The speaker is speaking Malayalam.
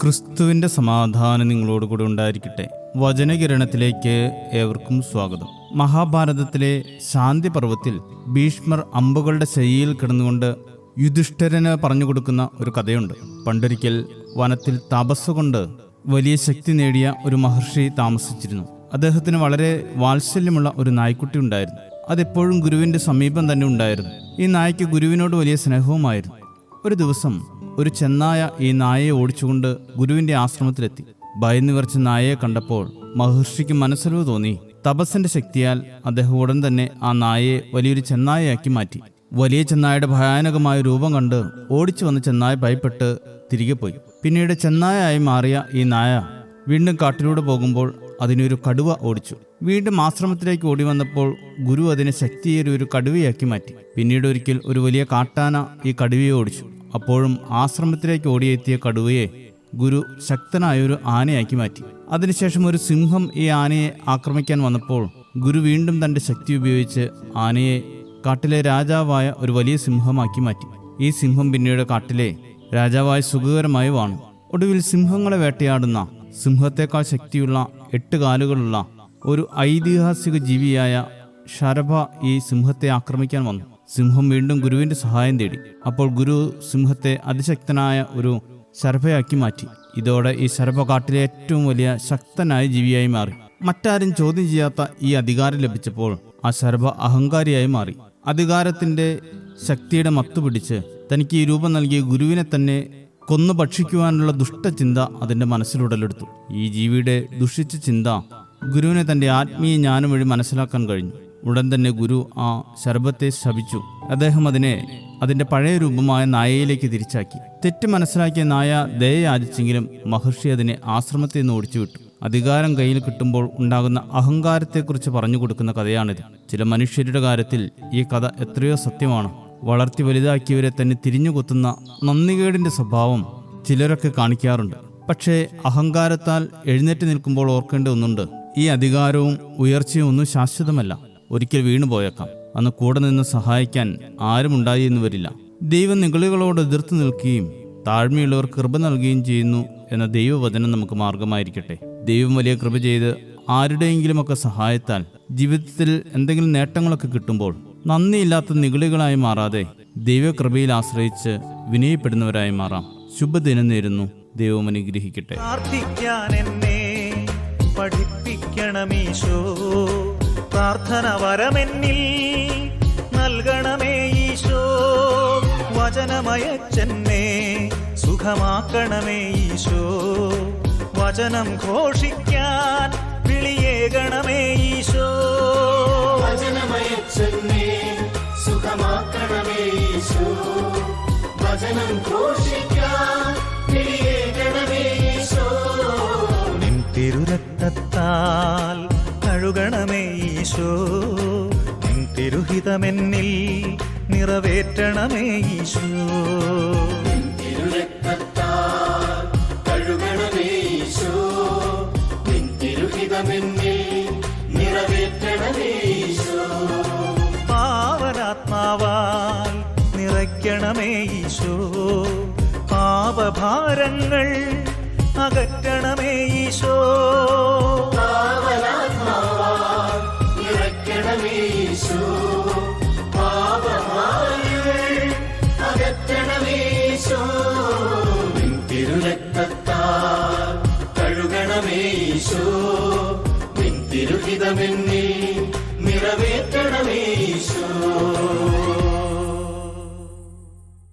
ക്രിസ്തുവിൻ്റെ സമാധാനം നിങ്ങളോട് കൂടെ ഉണ്ടായിരിക്കട്ടെ. വചനകിരണത്തിലേക്ക് ഏവർക്കും സ്വാഗതം. മഹാഭാരതത്തിലെ ശാന്തി പർവ്വത്തിൽ ഭീഷ്മർ അമ്പുകളുടെ ശയ്യയിൽ കിടന്നുകൊണ്ട് യുധിഷ്ഠിരന് പറഞ്ഞു കൊടുക്കുന്ന ഒരു കഥയുണ്ട്. പണ്ടൊരിക്കൽ വനത്തിൽ തപസ്സുകൊണ്ട് വലിയ ശക്തി നേടിയ ഒരു മഹർഷി താമസിച്ചിരുന്നു. അദ്ദേഹത്തിന് വളരെ വാത്സല്യമുള്ള ഒരു നായ്ക്കുട്ടി ഉണ്ടായിരുന്നു. അതെപ്പോഴും ഗുരുവിൻ്റെ സമീപം തന്നെ ഉണ്ടായിരുന്നു. ഈ നായ്ക്ക് ഗുരുവിനോട് വലിയ സ്നേഹവുമായിരുന്നു. ഒരു ദിവസം ഒരു ചെന്നായ ഈ നായയെ ഓടിച്ചുകൊണ്ട് ഗുരുവിൻ്റെ ആശ്രമത്തിലെത്തി. ഭയന്നു വിറച്ച നായയെ കണ്ടപ്പോൾ മഹർഷിക്ക് മനസ്സലിവ് തോന്നി. തപസ്സിന്റെ ശക്തിയാൽ അദ്ദേഹം ഉടൻ തന്നെ ആ നായയെ വലിയൊരു ചെന്നായയാക്കി മാറ്റി. വലിയ ചെന്നായയുടെ ഭയാനകമായ രൂപം കണ്ട് ഓടിച്ചു വന്ന ചെന്നായ ഭയപ്പെട്ട് തിരികെ പോയി. പിന്നീട് ചെന്നായയായി മാറിയ ഈ നായ വീണ്ടും കാട്ടിലൂടെ പോകുമ്പോൾ അതിനൊരു കടുവ ഓടിച്ചു. വീണ്ടും ആശ്രമത്തിലേക്ക് ഓടി വന്നപ്പോൾ ഗുരു അതിനെ ശക്തിയേറിയ ഒരു കടുവയാക്കി മാറ്റി. പിന്നീട് ഒരിക്കൽ ഒരു വലിയ കാട്ടാന ഈ കടുവയെ ഓടിച്ചു. അപ്പോഴും ആശ്രമത്തിലേക്ക് ഓടിയെത്തിയ കടുവയെ ഗുരു ശക്തനായൊരു ആനയാക്കി മാറ്റി. അതിനുശേഷം ഒരു സിംഹം ഈ ആനയെ ആക്രമിക്കാൻ വന്നപ്പോൾ ഗുരു വീണ്ടും തൻ്റെ ശക്തി ഉപയോഗിച്ച് ആനയെ കാട്ടിലെ രാജാവായ ഒരു വലിയ സിംഹമാക്കി മാറ്റി. ഈ സിംഹം പിന്നീട് കാട്ടിലെ രാജാവായി സുഖകരമായി വാണു. ഒടുവിൽ സിംഹങ്ങളെ വേട്ടയാടുന്ന സിംഹത്തേക്കാൾ ശക്തിയുള്ള 8 കാലുകളുള്ള ഒരു ഐതിഹാസിക ജീവിയായ ശരഭ ഈ സിംഹത്തെ ആക്രമിക്കാൻ വന്നു. സിംഹം വീണ്ടും ഗുരുവിൻ്റെ സഹായം തേടി. അപ്പോൾ ഗുരു സിംഹത്തെ അതിശക്തനായ ഒരു ശരഭയാക്കി മാറ്റി. ഇതോടെ ഈ ശരഭ കാട്ടിലെ ഏറ്റവും വലിയ ശക്തനായ ജീവിയായി മാറി. മറ്റാരും ചോദ്യം ചെയ്യാത്ത ഈ അധികാരം ലഭിച്ചപ്പോൾ ആ ശരഭ അഹങ്കാരിയായി മാറി. അധികാരത്തിൻ്റെ ശക്തിയുടെ മത്തുപിടിച്ച് തനിക്ക് ഈ രൂപം നൽകിയ ഗുരുവിനെ തന്നെ കൊന്നു ഭക്ഷിക്കുവാനുള്ള ദുഷ്ടചിന്ത അതിൻ്റെ മനസ്സിലുടലെടുത്തു. ഈ ജീവിയുടെ ദുഷിച്ച ചിന്ത ഗുരുവിനെ തൻ്റെ ആത്മീയ ജ്ഞാനം വഴി മനസ്സിലാക്കാൻ കഴിഞ്ഞു. ഉടൻ തന്നെ ഗുരു ആ ശരഭത്തെ ശപിച്ചു. അദ്ദേഹം അതിൻ്റെ പഴയ രൂപമായ നായയിലേക്ക് തിരിച്ചാക്കി. തെറ്റ് മനസ്സിലാക്കിയ നായ ദയ യാചിച്ചെങ്കിലും മഹർഷി അതിനെ ആശ്രമത്തിൽ നിന്ന് ഓടിച്ചുവിട്ടു. അധികാരം കയ്യിൽ കിട്ടുമ്പോൾ ഉണ്ടാകുന്ന അഹങ്കാരത്തെക്കുറിച്ച് പറഞ്ഞു കൊടുക്കുന്ന കഥയാണിത്. ചില മനുഷ്യരുടെ കാര്യത്തിൽ ഈ കഥ എത്രയോ സത്യമാണ്. വളർത്തി വലുതാക്കിയവരെ തന്നെ തിരിഞ്ഞുകൊത്തുന്ന നന്ദികേടിൻ്റെ സ്വഭാവം ചിലരൊക്കെ കാണിക്കാറുണ്ട്. പക്ഷേ അഹങ്കാരത്താൽ എഴുന്നേറ്റ് നിൽക്കുമ്പോൾ ഓർക്കേണ്ട ഒന്നുണ്ട്. ഈ അധികാരവും ഉയർച്ചയും ഒന്നും ശാശ്വതമല്ല. ഒരിക്കൽ വീണുപോയേക്കാം. അന്ന് കൂടെ നിന്ന് സഹായിക്കാൻ ആരും ഉണ്ടായി എന്ന് വരില്ല. ദൈവം നിഗളികളോട് എതിർത്ത് നിൽക്കുകയും താഴ്മയുള്ളവർ കൃപ നൽകുകയും ചെയ്യുന്നു എന്ന ദൈവവചനം നമുക്ക് മാർഗമായിരിക്കട്ടെ. ദൈവം വലിയ കൃപ ചെയ്ത് ആരുടെയെങ്കിലുമൊക്കെ സഹായത്താൽ ജീവിതത്തിൽ എന്തെങ്കിലും നേട്ടങ്ങളൊക്കെ കിട്ടുമ്പോൾ നന്ദിയില്ലാത്ത നിഗളികളായി മാറാതെ ദൈവകൃപയിൽ ആശ്രയിച്ച് വിനയപ്പെടുന്നവരായി മാറാം. ശുഭദിനം നേരുന്നു. ദൈവം അനുഗ്രഹിക്കട്ടെ. പഠിപ്പിക്കണമീശോ, പ്രാർത്ഥന വരമെന്നിൽ നൽകണമേ ഈശോ. വചനമയച്ചെന്നെ സുഖമാക്കണമേ ഈശോ. വചനം ഘോഷിക്കാൻ വിളിയേകണമേ ഈശോ. വചനമയച്ചെന്നെ സുഖമാക്കണമേ ഈശോ. വചനം ഘോഷിക്കാൻ വിളിയേകണമേ ഈശോ. നിൻ തിരുരക്തത്താൽ കഴുകണമേ ഈശോ. നിൻ തിരുഹിതമെന്നിൽ നിറവേറ്റണമേ ഈശോ. തിരുരക്തത്താൽ കഴുകണമേ ഈശോ. നിൻ തിരുഹിതമെന്നിൽ നിറവേറ്റണമേ ഈശോ. പാവനാത്മാവാൽ നിറയ്ക്കണമേ ഈശോ. പാപഭാരങ്ങൾ അകറ്റണമേ ഈശോ. പാവനാത്മാവാൽ നിറയ്ക്കണമേ ഈശോ. പാപഭാരങ്ങൾ അകറ്റണമേ ഈശോ. നിൻ തിരുരക്തത്താൽ കഴുകണമേ ഈശോ. നിൻ തിരുഹിതമെന്നിൽ നിറവേറ്റണമേ ഈശോ.